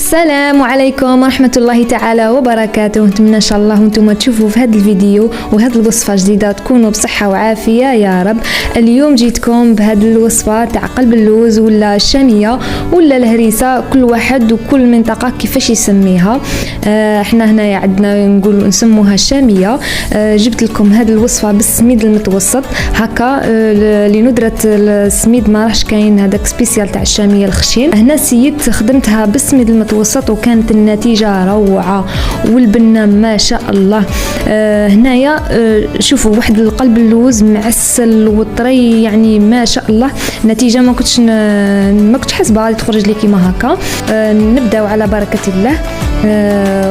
السلام عليكم ورحمة الله تعالى وبركاته. نتمنى ان شاء الله وانتم تشوفوا في هذا الفيديو وهذه الوصفة جديدة تكونوا بصحة وعافية يا رب. اليوم جيتكم بهذه الوصفة تاع قلب اللوز ولا الشامية ولا الهريسة، كل واحد وكل منطقة كيفاش يسميها. احنا هنايا عندنا نقول نسموها الشامية. جبت لكم هذه الوصفة بالسميد المتوسط هكا لندرة السميد ما راحش كاين هذاك سبيسيال تاع الشامية الخشين. هنا سيت خدمتها بالسميد المتوسط وكانت النتيجة روعة والبنة ما شاء الله. هنايا شوفوا واحد القلب اللوز معسل وطري، يعني ما شاء الله نتيجة ما كنتش حاسبة غادي تخرج لي كيما هكا. نبداو على بركة الله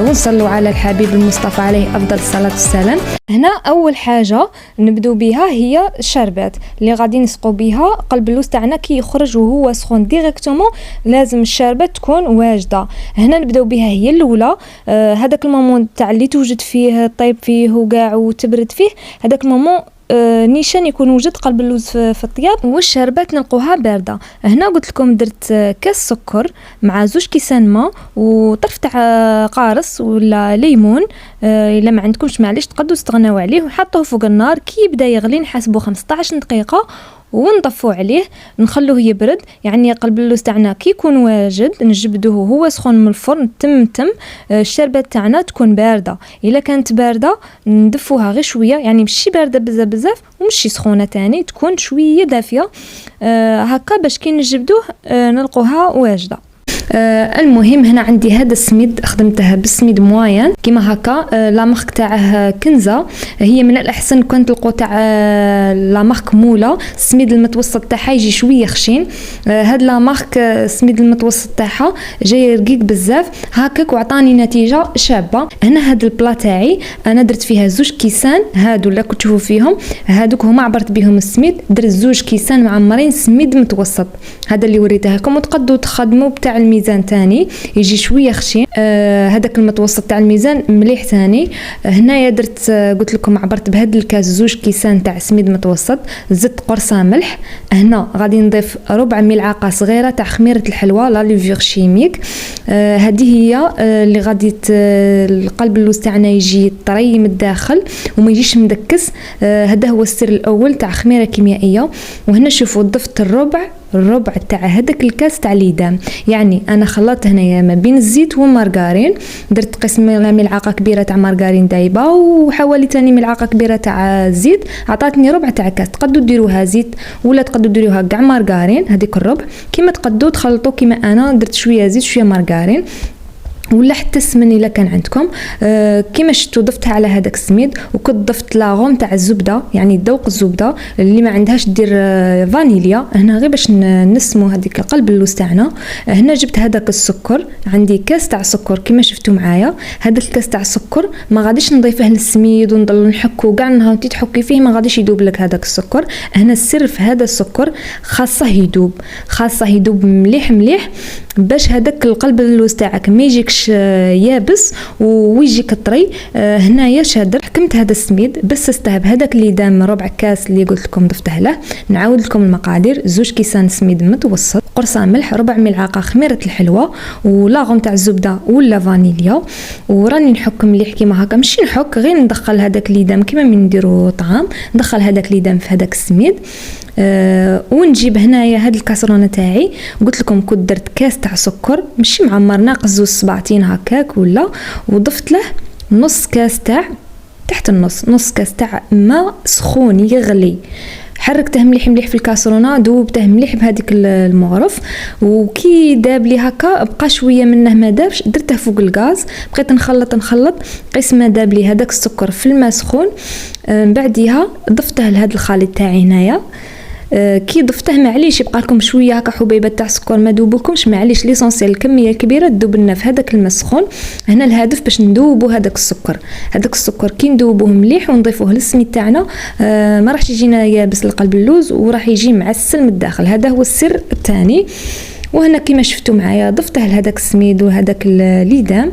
ونصلوا على الحبيب المصطفى عليه افضل الصلاة والسلام. هنا اول حاجة نبدو بها هي الشربات اللي غادي نسقو بها قلب اللوز تاعنا كي يخرج وهو سخون ديريكتومون. لازم الشربات تكون واجدة. هنا نبداو بها هي الاولى. هذاك المومون تاع اللي توجد فيه طيب فيه وكاع وتبرد فيه، هذاك المومون نيشان يكون وجد قلب اللوز في الطياب والشربات نلقوها بارده. هنا قلت لكم درت كاس سكر مع 2 كيسان ماء وطرف تاع قارص ولا ليمون. الا ما عندكمش معليش تقدروا تستغناو عليه وحطوه فوق النار كي يبدا يغلي. نحسبوا 15 دقيقه ونطفوا عليه نخلوه يبرد. يعني قلب اللوز تاعنا كي يكون واجد نجبدوه وهو سخون من الفرن تم الشربات تاعنا تكون بارده. الا كانت بارده ندفوها غير شويه، يعني ماشي بارده بزاف ومشي سخونه تاني، تكون شويه دافيه هكا باش كي نجبدوه نلقوها واجده. المهم هنا عندي هذا السميد خدمتها بالسميد موين كيما هكا. لا مارك تاعه كنزه، هي من الاحسن كون تلقوا تاع لا مارك مولا. السميد المتوسط تاعها يجي شويه خشين. هاد لا مارك السميد المتوسط تاعها جاي رقيق بزاف هكاك وعطاني نتيجه شابه. هنا هاد البلا تاعي انا درت فيها 2 كيسان هادو اللي كنت تشوفوا فيهم، هادوك هما عبرت بهم السميد. درت 2 كيسان معمرين سميد متوسط، هذا اللي وريته لكم. وتقدروا تخدموا بتاع الميزان تاني يجي شويه خشين. هذاك المتوسط تاع الميزان مليح تاني. هنايا درت قلت لكم عبرت بهذا الكاس 2 كيسان تاع سميد متوسط. زدت قرصه ملح. هنا غادي نضيف ربع ملعقه صغيره تاع خميره الحلوى لا ليفور شيميك. هذه هي اللي غادي القلب اللوز تاعنا يجي طري من الداخل وما يجيش مدكس. هذا هو السر الاول تاع خميره كيميائيه. وهنا شوفوا ضفت الربع تاع هذاك الكاس تاع ليدام. يعني انا خلطت هنايا ما بين الزيت والمارغرين. درت قسم ملعقه كبيره تاع مارغرين دايبه وحوالي تاني ملعقه كبيره تاع زيت، عطاتني ربع تاع كاس. تقدروا ديروها زيت ولا تقدروا ديروها كاع مارغرين، هذيك الربع كيما تقدروا تخلطوا. كيما انا درت شويه زيت شويه مارغرين ولا حتى السمن الا كان عندكم. كيما شفتوا ضفتها على هذاك السميد. وكنت ضفت لاغوم تاع الزبده، يعني ذوق الزبده. اللي ما عندهاش دير فانيليا هنا غير باش نسمو هذيك قلب اللوز تاعنا. هنا جبت هذاك السكر، عندي كاس تاع سكر كيما شفتوا معايا. هذاك الكاس تاع السكر ما غاديش نضيفه للسميد ونضل نحكو كاع نهار تحكي فيه ما غاديش يذوب لك هذاك السكر. هنا السر في هذا السكر خاصه يذوب مليح باش هذاك القلب اللوز تاعك ما يجيكش يابس ويجيك طري. هنايا شادر حكمت هذا السميد بس استهب هذاك اللي دام ربع كاس اللي قلت لكم ضفته له. نعاود لكم المقادير: 2 كيسان سميد متوسط، قرصه ملح، ربع ملعقه خميره الحلوى ولاغوم تاع الزبده ولا فانيليا. وراني نحك مليح كيما هكا، ماشي نحك غير ندخل هذاك اللي دام كيما من نديرو طعام، ندخل هذاك اللي دام في هذاك السميد. ونجيب هنايا هاد الكاسرونه تاعي. قلت لكم كنت درت كاس تاع سكر ماشي معمر ناقص 2 صباعتين هكاك ولا، وضفت له نص كاس تاع تحت نص كاس تاع ماء سخون يغلي. حركته مليح في الكاسرونه، دوبته مليح بهذيك المغرف. وكي داب لي هكا بقى شويه منه ما دابش، درته فوق الغاز. بقيت نخلط قيس ما داب لي هذاك السكر في الماء سخون. بعديها ضفته لهذا الخليط تاعي هنايا. كي ضفته معليش يبقى لكم شويه هكا حبيبات تاع سكر ما دوبوكمش، معليش ليسونسيال الكميه الكبيره تذوب لنا في هذاك الماء السخون. هنا الهدف باش ندوبوا هذاك السكر كي ندوبوه مليح ونضيفوه للسميد تاعنا. ما راحش يجينا يابس لقلب اللوز وراح يجي معسل من الداخل. هذا هو السر الثاني. وهنا كيما شفتوا معايا ضفته لهذاك السميد وهذاك الليدام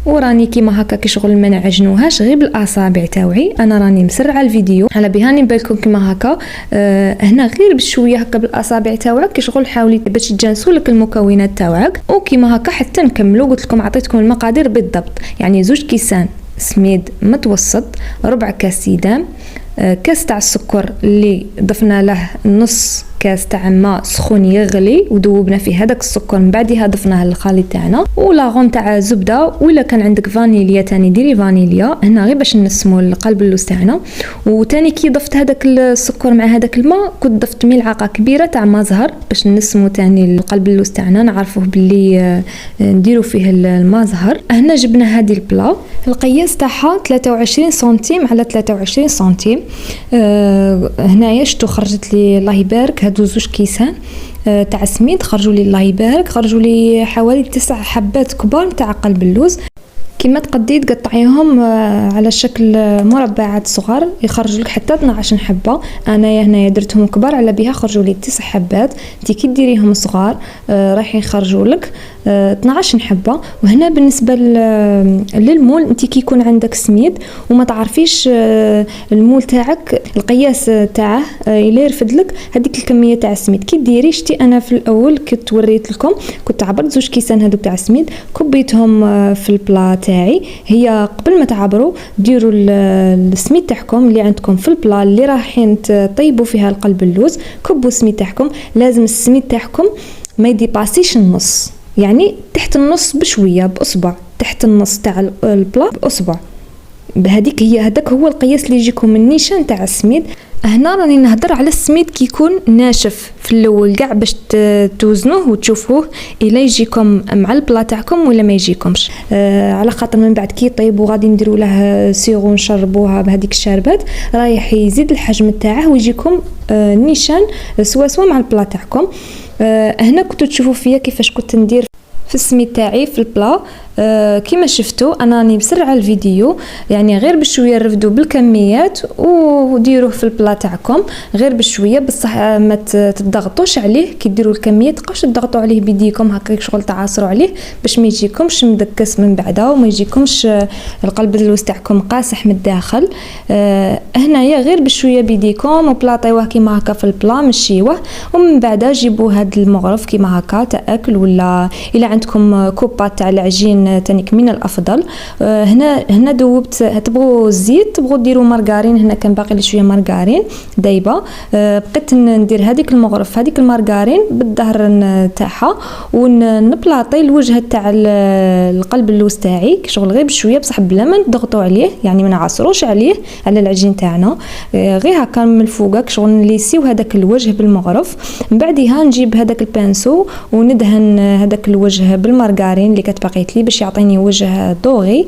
وراني كيما هكا كي شغل ما نعجنوهاش غير بالاصابع تاوعي. انا راني مسرعه الفيديو على بهاني بالكم كيما هكا. هنا غير بشويه هكا بالاصابع تاوعك كي شغل حاولي باش تجانسوا لك المكونات تاوعك، وكيما هكا حتى نكملوا. قلت لكم عطيتكم المقادير بالضبط، يعني 2 كيسان سميد متوسط، ربع كاس سيدام، كاس تاع السكر اللي ضفنا له نص كاس تاع ماء سخون يغلي وذوبنا فيه هذاك السكر، من بعدها ضفناه للخليط تاعنا، ولاغون تاع زبده، ولا كان عندك فانيليا تاني ديري فانيليا هنا غير باش نسمو القلب اللوز تاعنا. وتاني كي ضفت هذاك السكر مع هذاك الماء كنت ضفت ملعقه كبيره تاع ما زهر باش نسمو تاني القلب اللوز تاعنا، نعرفوه باللي نديرو فيه الماء زهر. هنا جبنا هذه البلا، القياس تاعها 23 سنتيم على 23 سنتيم. هنايا شتو خرجت لي الله يبارك هادو 2 كيسان تاع سميد، خرجوا لي الله يبارك، خرجوا لي حوالي 9 حبات كبار تاع قلب اللوز. كما تقدي تقطعيهم على شكل مربعات صغار يخرج لك حتى 12 حبه. انا هنايا درتهم كبار على بها خرجوا لي 9 حبات. انت كي ديريهم صغار راح يخرجوا لك 12 حبه. وهنا بالنسبه للمول، انت كي يكون عندك سميد وما تعرفيش المول تاعك القياس تاعه الا يرفد لك هذيك الكميه تاع السميد، كي ديري شتي انا في الاول كنت وريت لكم كنت عبرت 2 كيسان هذوك تاع السميد كبيتهم في البلا تاعي. هي قبل ما تعبروا ديروا السميد تاعكم اللي عندكم في البلا اللي رايحين تطيبوا فيها القلب اللوز، كبوا السميد تاعكم. لازم السميد تاعكم ما يديباسيش النص، يعني تحت النص بشويه، باصبع تحت النص تاع البلا باصبع. بهذيك هذاك هو القياس اللي يجيكم من النيشان تاع السميد. هنا راني نهضر على السميد كي يكون ناشف في الاول كاع باش توزنوه وتشوفوه الا يجيكم مع البلا تاعكم ولا ما يجيكمش. على خاطر من بعد كي يطيب وغادي نديروا له سيغو نشربوها بهذيك الشربات رايح يزيد الحجم تاعه ويجيكم نيشان سوا مع البلا تاعكم. هنا كنتوا تشوفوا فيا كيفاش كنت ندير في السميد تاعي في البلا. كما شفتوا انا راني مسرعه الفيديو، يعني غير بشويه رفدوا بالكميات وديروه في البلا تاعكم غير بشويه، بصح ما تضغطوش عليه كي ديروا الكميه، تبقاوش تضغطوا عليه بيديكم هكا شغل تعاصروا عليه باش ما يجيكمش مدكس من بعده وما يجيكمش القلب اللوز تاعكم قاسح من الداخل. هنايا غير بشويه بيديكم وبلاطيوه كيما هكا في البلا مشيوه، ومن بعد جيبوا هذا المغرف كيما هكا تاع اكل، ولا الا عندكم كوبات تاع العجين تانيك من الافضل. هنا دوبت، تبغوا الزيت تبغوا ديروا مارغارين، هنا كان باقي لي شويه مارغارين دايبه. بقيت ندير هذيك المغرف هذيك المارغارين بالظهر تاعها ونبلاطي الوجه تاع القلب اللوز تاعي شغل غير بشويه، بصح بلا ما نضغطوا عليه، يعني ما نعصروش عليه على العجين تاعنا، غير هكا من الفوق شغل نليسيو هذاك الوجه بالمغرف. من بعدها نجيب هذاك البانسو وندهن هذاك الوجه بالمارغارين اللي كانت باقيت لي باش يعطيني وجه دوغي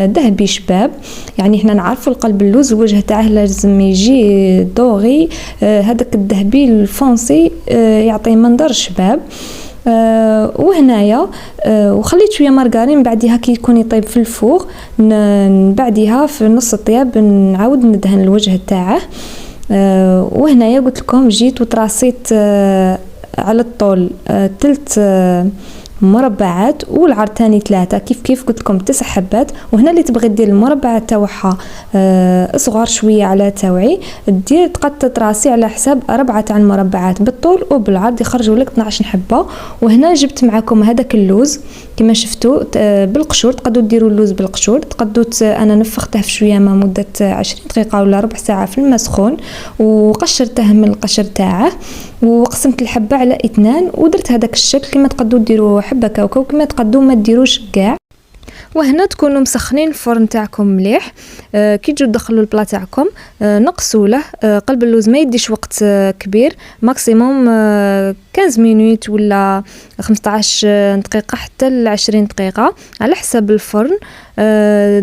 ذهبي شباب. يعني احنا نعرفوا القلب اللوز الوجه تاعه لازم يجي دوغي، هذاك الذهبي الفونسي يعطي منظر شباب. وهنايا وخليت شويه مارغرين بعدها كي يكون يطيب في الفوغ، بعدها في نص الطياب نعاود ندهن الوجه تاعه. وهنايا قلت لكم جيت وتراصيت على الطول 3 مربعات والعرض تاني 3 كيف قلت لكم 9 حبات. وهنا اللي تبغي دير المربعات تاعها صغار شويه على تاوعي دير تقطع راسي على حساب 4 تاع المربعات بالطول وبالعرض يخرجوا لك 12 حبه. وهنا جبت معكم هذاك اللوز كما شفتوا بالقشور، تقدروا ديروا اللوز بالقشور، تقدروا انا نفخته في شويه ما مده 20 دقيقه ولا ربع ساعه في الماء سخون وقشرته من القشر تاعه وقسمت الحبه على 2 ودرت هذاك الشكل. كما تقدروا ديروا حبه كاوكاو، كما تقدروا ما ديروش كاع. وهنا تكونوا مسخنين الفرن تاعكم مليح. كي تجوا تدخلوا البلا تاعكم نقصوا له قلب اللوز ما يديش وقت كبير، ماكسيموم 15 مينوت ولا 15 دقيقه حتى ل 20 دقيقه على حسب الفرن.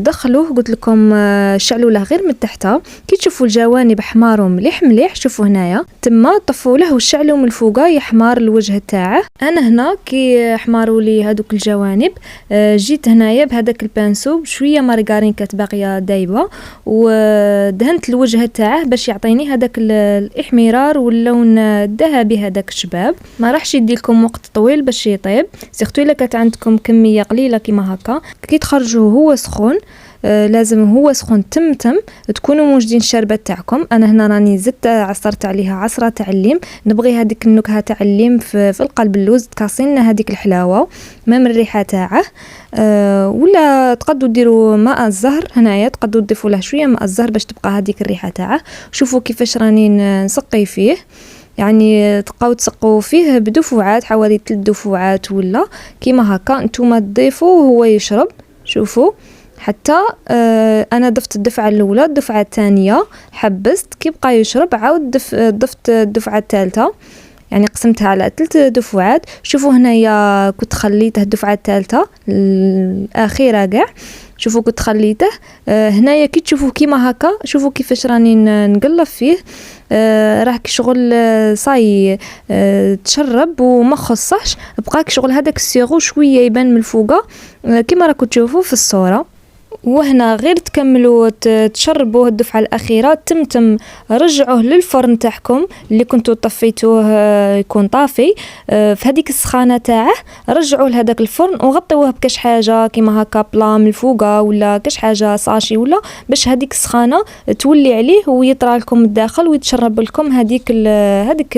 دخلوه قلت لكم شعلوا له غير من تحت، كي تشوفوا الجوانب حماروا مليح شوفوا هنايا تما طفوا له وشعلوا من الفوق يحمار الوجه تاعه. انا هنا كي حماروا لي هذوك الجوانب جيت هنايا بهذا هذاك البانسو بشويه مارغرين كانت باقيه دايبه، ودهنت الوجه تاعه باش يعطيني هذاك الاحمرار واللون الذهبي هذاك الشباب. ما راحش يدي لكم وقت طويل باش يطيب، سيرتو الا كانت عندكم كميه قليله كيما هكا كي تخرجوه هو سخون. لازم هو سخون تم تكونوا موجدين الشربات تاعكم. انا هنا راني زدت عصرت عليها عصره تاع الليم، نبغي هذيك النكهه تاع الليم في القلب اللوز تكاسينا هذيك الحلاوه من الريحه تاعه. ولا تقدروا ديروا ماء الزهر، هنايا تقدروا تضيفوا له شويه ماء الزهر باش تبقى هذيك الريحه تاعه. شوفوا كيفاش راني نسقي فيه، يعني تبقاو تسقوا فيه بدفعات حوالي 3 دفعات ولا كيما هكا نتوما تضيفوا وهو يشرب. شوفوا حتى انا ضفت الدفعه الاولى، الدفعه الثانيه حبست كي بقى يشرب عاود ضفت الدفعه الثالثه، يعني قسمتها على 3 دفعات. شوفوا هنايا كنت خليته الدفعه الثالثه الاخيره كاع، شوفوا كنت خليته. هنايا كي تشوفوا كيما هكا شوفوا كيفاش راني نقلب فيه، راه شغل صاي تشرب وما خصهش، بقاك شغل هذاك السيرو شويه يبان من الفوقه كيما راكم تشوفوا في الصوره. وهنا غير تكملوا تشربوه الدفعه الاخيره تم رجعوه للفرن تاعكم اللي كنتوا طفيتوه يكون طافي. في هذيك السخانه تاعه رجعوه لهذاك الفرن وغطيوه بكاش حاجه كيما هكا بلا من الفوقه ولا كاش حاجه صاشي ولا باش هذيك السخانه تولي عليه ويطرى لكم الداخل ويتشرب لكم هذيك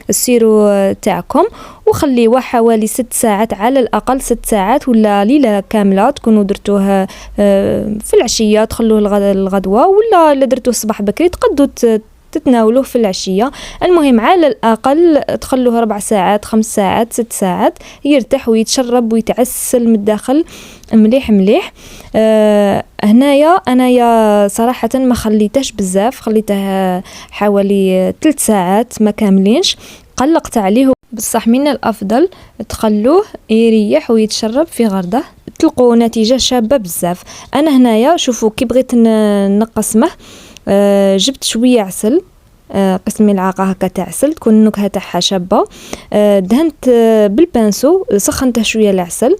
السيرو تاعكم. وخليوه حوالي 6 ساعات على الأقل، 6 ساعات ولا ليلة كاملة تكونوا درتوه في العشية تخلوه الغدوة، ولا إلا درتوه الصباح بكري تقدروا تتناولوه في العشية. المهم على الأقل تخلوه 4 ساعات 5 ساعات 6 ساعات يرتاح ويتشرب ويتعسل من الداخل مليح. هنايا أنايا صراحة ما خليتهش بزاف، خليته حوالي 3 ساعات ما كاملينش، قلقت عليه. بصح من الافضل تخلوه يريح ويتشرب في غرده تلقوا نتيجه شابه بزاف. انا هنايا شوفوا كي بغيت نقسمه جبت شويه عسل، قسم ملعقه هكا تاع عسل تكون النكهه تاعها شابه. دهنت بالبانسو، سخنته شويه العسل،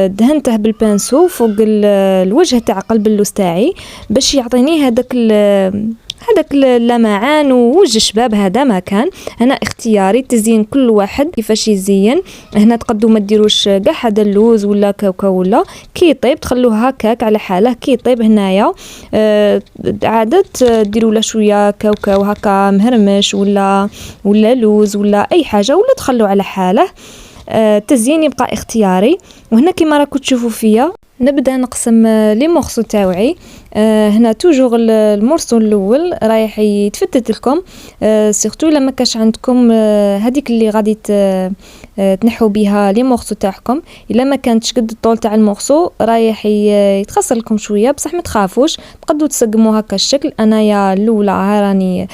دهنته بالبانسو فوق الوجه تاع قلب اللوز تاعي باش يعطيني هذاك اللمعان ووجه شباب. هذا ما كان هنا اختياري، تزيين كل واحد كيفاش يزين. هنا تقدوا ما ديروش كاع هذا اللوز ولا كاوكاو ولا كي يطيب تخلوه هكاك على حاله. كي يطيب هنايا عادة ديروا له شويه كاوكاو هكا مهرمش ولا لوز ولا اي حاجه ولا تخلوه على حاله. التزيين يبقى اختياري. وهنا كما راكم تشوفوا فيا نبدا نقسم لي مورسو تاوعي. هنا توجور المورسو الاول رايح يتفتت لكم، سيرتو لما كاش عندكم هذيك اللي غادي تنحوا بها لي مورسو تاعكم، الا ما كانتش قد الطول تاع المورسو رايح يتخسر لكم شويه، بصح ما تخافوش تقدروا تسقموا هكا الشكل. انايا الاولى راني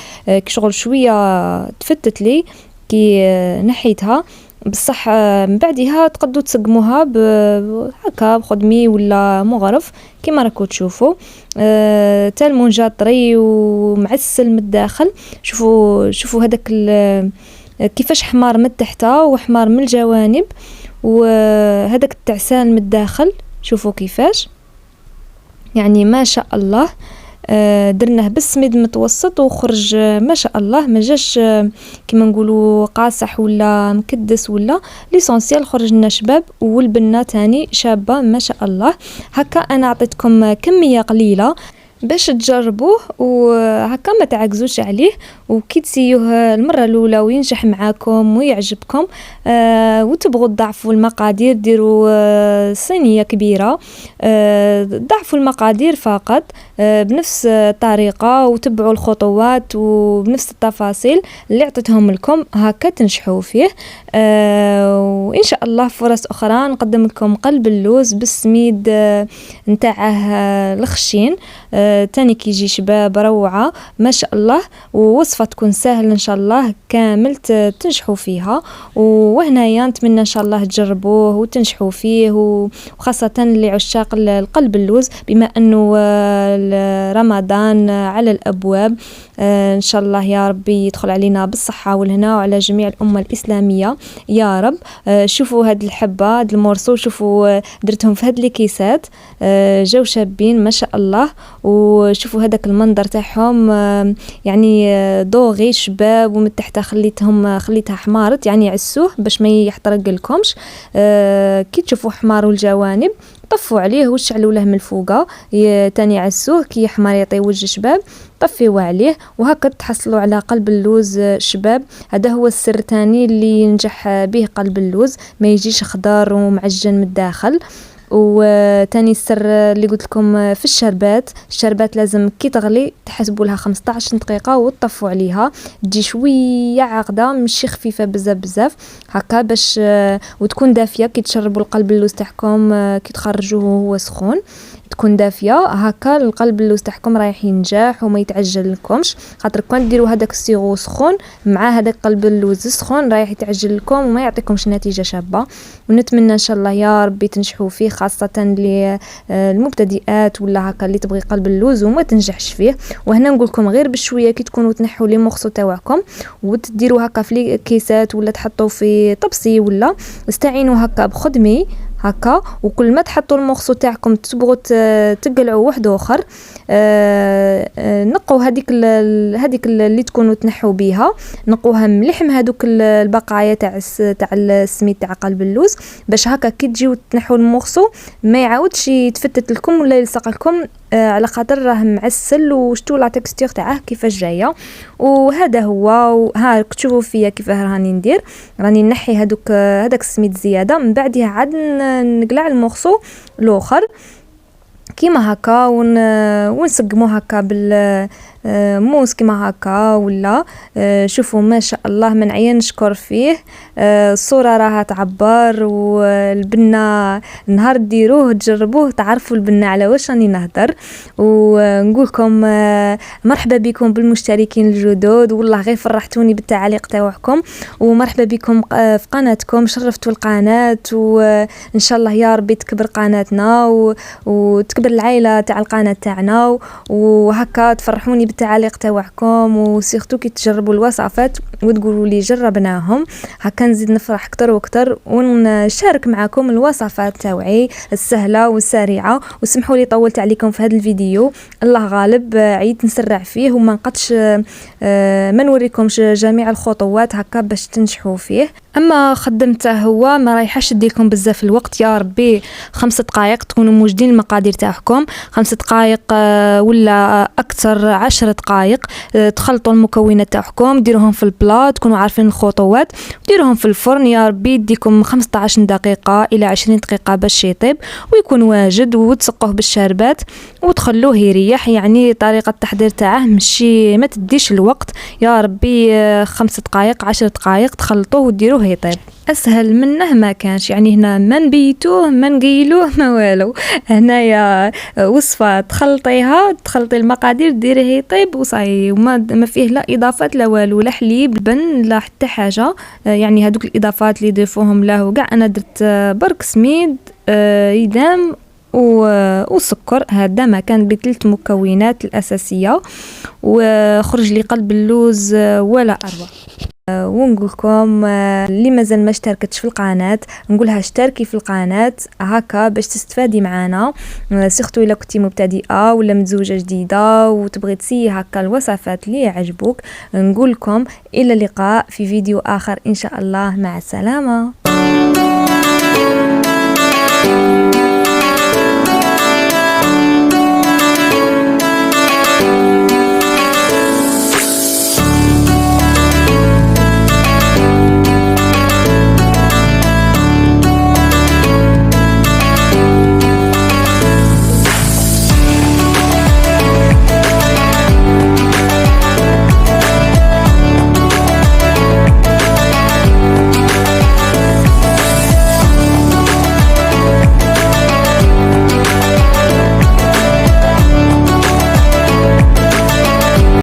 شغل شويه تفتت لي كي نحيتها، بصح من بعدها تقدروا تسقموها هكا بخدمي ولا مغرف كما راكم تشوفوا. تا المونجا طري ومعسل من الداخل. شوفوا هذاك كيفاش حمار من تحت وحمار من الجوانب، وهذاك التعسان من الداخل شوفوا كيفاش، يعني ما شاء الله. درناه بالسميد متوسط وخرج ما شاء الله، ما جاش كما نقولوا قاصح ولا مكدس ولا ليسونسيال، خرج لنا شباب والبنه تاني شابه ما شاء الله. هكا انا اعطيتكم كميه قليله باش تجربوه وهكا ما تعجزوش عليه، وكي تسيوه المره الاولى وينجح معاكم ويعجبكم وتبغوا تضاعفوا المقادير ديروا صينيه كبيره، ضاعفوا المقادير فقط بنفس الطريقه وتبعوا الخطوات وبنفس التفاصيل اللي عطيتهم لكم، هكا تنجحوا فيه. وان شاء الله فرص اخرى نقدم لكم قلب اللوز بالسميد نتاعه الخشين. تاني كيجي شباب روعة ما شاء الله، ووصفة تكون سهلة ان شاء الله كامل تنجحوا فيها. وهنايا نتمنى ان شاء الله تجربوه وتنجحوا فيه، وخاصة لعشاق القلب اللوز بما انه رمضان على الابواب. ان شاء الله يا ربي يدخل علينا بالصحة والهنا وعلى جميع الأمة الإسلامية يا رب. شوفوا هاد الحبة هاد المورصو، شوفوا درتهم في هاد الكيسات، جاو شابين ما شاء الله. وشوفوا هذاك المنظر تاعهم يعني دوغي شباب، ومن تحت خليتها حمارت يعني عسوه باش ما يحترق لكمش. كي تشوفوا حماروا الجوانب طفوا عليه وشعلوا له من الفوقه تاني عسوه كي حمار يعطي وجه شباب، طفيوا عليه وهكا تحصلوا على قلب اللوز شباب. هذا هو السر تاني اللي ينجح به قلب اللوز، ما يجيش خضار ومعجن من الداخل. وتاني السر اللي قلت لكم في الشربات لازم كي تغلي تحسبوا لها 15 دقيقة وتطفوا عليها، تجي شوية عاقدة ماشي خفيفة بزاف هكا باش وتكون دافية كي تشربوا القلب اللوز تاعكم كي تخرجوه وهو سخون، تكون دافيه هكا القلب اللوز تاعكم رايح ينجح وما يتعجل لكمش. خاطر كون ديروا هذاك السيغو سخون مع هذاك قلب اللوز سخون رايح يتعجل لكم وما يعطيكمش نتيجه شابه. ونتمنى ان شاء الله يا ربي تنجحوا فيه، خاصه للمبتدئات ولا هكا اللي تبغي قلب اللوز وما تنجحش فيه. وهنا نقول لكم غير بشويه كي تكونوا تنحوا لي مخصو تاعكم وتديروا هكا في كيسات ولا تحطوا في طبسي ولا استعينوا هكا بخدمي هكا. وكل ما تحطوا المخصو تاعكم تبغوا تقلعوا واحد اخر، نقوا هذيك اللي تكونوا تنحوا بها، نقوها مليح من هذوك البقايا تاع السميد تاع قلب اللوز، باش هكا كي تجيو تنحوا المخصو ما يعاودش يتفتت لكم ولا يلصق لكم، على خاطر راه معسل وشتو لا تكستير تاعه كيفاش جايه. وهذا هو، ها تشوفوا فيا كيفاه راني ندير، راني نحي هذاك السميد زياده، من بعدها عاد نقلع المخصو الاخر كيما هكا ونسقمو هكا موس كيما هكا ولا. شوفوا ما شاء الله من عين نشكر فيه، الصورة راها تعبر. والبنة نهار ديروه تجربوه تعرفوا البنة على واش راني نهدر. ونقولكم مرحبا بكم بالمشتركين الجدد، والله غير فرحتوني بالتعليق تاعكم، ومرحبا بكم في قناتكم، شرفتوا القناة. وان شاء الله يا ربي تكبر قناتنا وتكبر العائلة تاع القناة تاعنا، وهكا تفرحوني بالتعليق تاعكم. وسيرتو كي تجربوا الوصفات وتقولوا لي جربناهم هكا نزيد نفرح اكثر واكثر ونشارك معكم الوصفات تاوعي السهله والسريعه. وسمحوا لي طولت عليكم في هذا الفيديو، الله غالب عييت نسرع فيه وما نقدش ما نوريكمش جميع الخطوات هكا باش تنجحوا فيه. اما خدمته هو ما رايحاش نديركم بزاف الوقت، يا ربي 5 دقائق تكونوا موجدين المقادير تاعكم، 5 دقائق ولا اكثر 10 دقائق. تخلطوا المكونات تاعكم ديروهم في البلا، تكونوا عارفين الخطوات، ديروهم في الفرن يا ربي يديكم 15 دقيقه الى 20 دقيقه باش يطيب ويكون واجد. وتسقوه بالشربات وتخلوه يريح، يعني طريقه التحضير تاعه ماشي ما تديش الوقت، يا ربي 5 دقائق 10 دقائق تخلطوه وديروه يطيب. اسهل منه ما كانش، يعني هنا ما نبيتوه ما نقيلوه ما والو، هنايا وصفه تخلطي المقادير ديريه يطيب وصاي، وما فيه لا اضافات لا والو، لا حليب لبن لا حتى حاجه. يعني هذوك الاضافات اللي يضيفوهم له وكاع انا درت برك سميد يدام وسكر. هذا ما كان بثلاث مكونات الاساسيه وخرج لي قلب اللوز ولا اروع. ونقولكم اللي مازال ما اشتركتش في القناه نقولها اشتركي في القناه هكا باش تستفادي معنا، سيرتو الا كنتي مبتدئه ولا متزوجه جديده وتبغي تسيي هكا الوصفات اللي يعجبوك. نقولكم الى اللقاء في فيديو اخر ان شاء الله، مع السلامه.